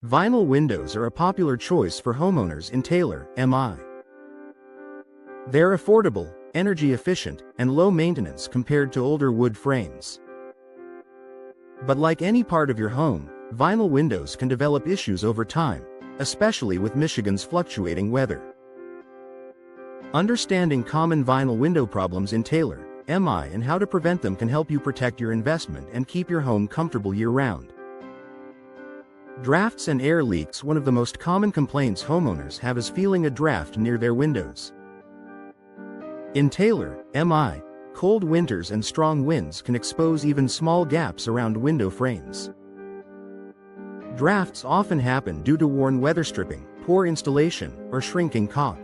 Vinyl windows are a popular choice for homeowners in Taylor, MI. They're affordable, energy efficient, and low maintenance compared to older wood frames. But like any part of your home, vinyl windows can develop issues over time, especially with Michigan's fluctuating weather. Understanding common vinyl window problems in Taylor, MI and how to prevent them can help you protect your investment and keep your home comfortable year-round. Drafts and air leaks. One of the most common complaints homeowners have is feeling a draft near their windows. In Taylor, MI, cold winters and strong winds can expose even small gaps around window frames. Drafts often happen due to worn weather stripping, poor installation, or shrinking caulk.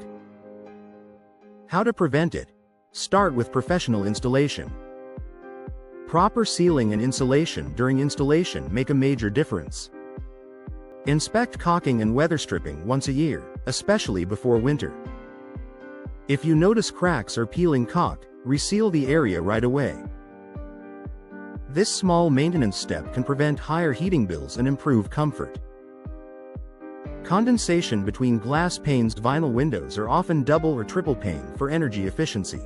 How to prevent it? Start with professional installation. Proper sealing and insulation during installation make a major difference. Inspect caulking and weather stripping once a year, especially before winter. If you notice cracks or peeling caulk, reseal the area right away. This small maintenance step can prevent higher heating bills and improve comfort. Condensation between glass panes. Vinyl windows are often double or triple pane for energy efficiency.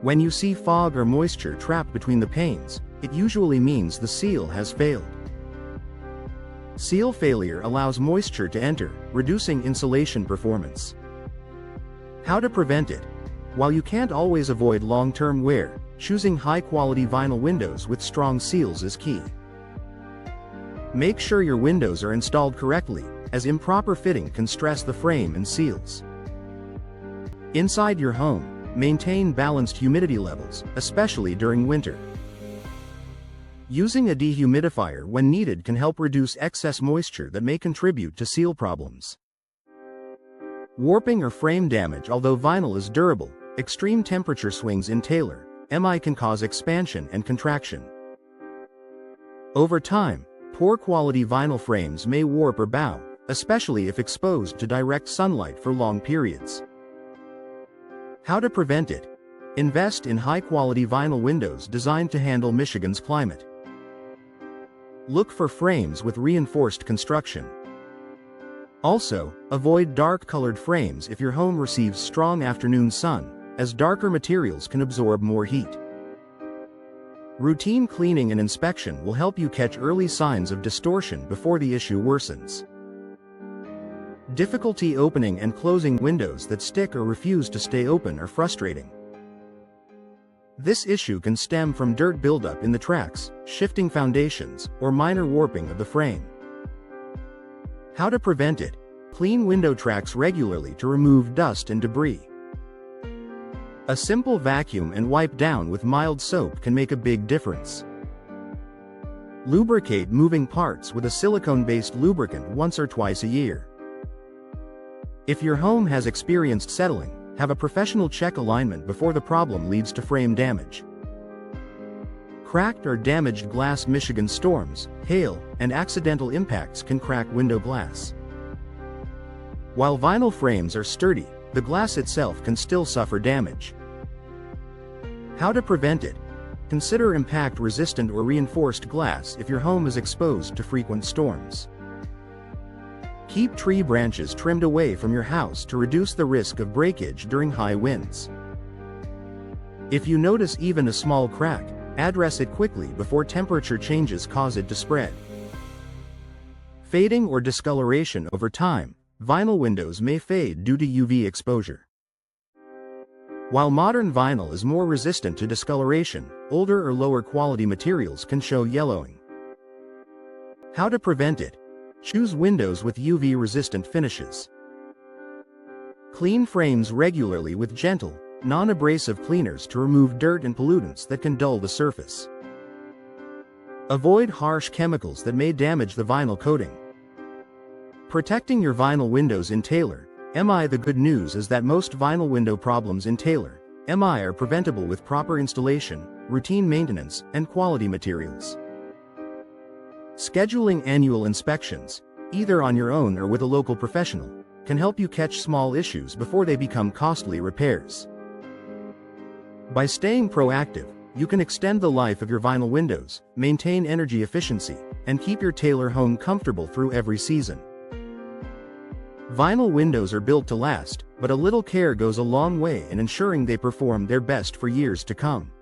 When you see fog or moisture trapped between the panes, it usually means the seal has failed. Seal failure allows moisture to enter, reducing insulation performance. How to prevent it? While you can't always avoid long-term wear, choosing high-quality vinyl windows with strong seals is key. Make sure your windows are installed correctly, as improper fitting can stress the frame and seals. Inside your home, maintain balanced humidity levels, especially during winter. Using a dehumidifier when needed can help reduce excess moisture that may contribute to seal problems. Warping or frame damage. Although vinyl is durable, extreme temperature swings in Taylor, MI can cause expansion and contraction. Over time, poor quality vinyl frames may warp or bow, especially if exposed to direct sunlight for long periods. How to prevent it? Invest in high-quality vinyl windows designed to handle Michigan's climate. Look for frames with reinforced construction. Also, avoid dark-colored frames if your home receives strong afternoon sun, as darker materials can absorb more heat. Routine cleaning and inspection will help you catch early signs of distortion before the issue worsens. Difficulty opening and closing windows that stick or refuse to stay open are frustrating. This issue can stem from dirt buildup in the tracks, shifting foundations, or minor warping of the frame. How to prevent it? Clean window tracks regularly to remove dust and debris. A simple vacuum and wipe down with mild soap can make a big difference. Lubricate moving parts with a silicone-based lubricant once or twice a year. If your home has experienced settling, have a professional check alignment before the problem leads to frame damage. Cracked or damaged glass. Michigan storms, hail, and accidental impacts can crack window glass. While vinyl frames are sturdy, the glass itself can still suffer damage. How to prevent it? Consider impact-resistant or reinforced glass if your home is exposed to frequent storms. Keep tree branches trimmed away from your house to reduce the risk of breakage during high winds. If you notice even a small crack, address it quickly before temperature changes cause it to spread. Fading or discoloration. Over time, vinyl windows may fade due to UV exposure. While modern vinyl is more resistant to discoloration, older or lower quality materials can show yellowing. How to prevent it? Choose windows with UV-resistant finishes. Clean frames regularly with gentle, non-abrasive cleaners to remove dirt and pollutants that can dull the surface. Avoid harsh chemicals that may damage the vinyl coating. Protecting your vinyl windows in Taylor, MI. The good news is that most vinyl window problems in Taylor, MI are preventable with proper installation, routine maintenance, and quality materials. Scheduling annual inspections, either on your own or with a local professional, can help you catch small issues before they become costly repairs. By staying proactive, you can extend the life of your vinyl windows, maintain energy efficiency, and keep your Taylor home comfortable through every season. Vinyl windows are built to last, but a little care goes a long way in ensuring they perform their best for years to come.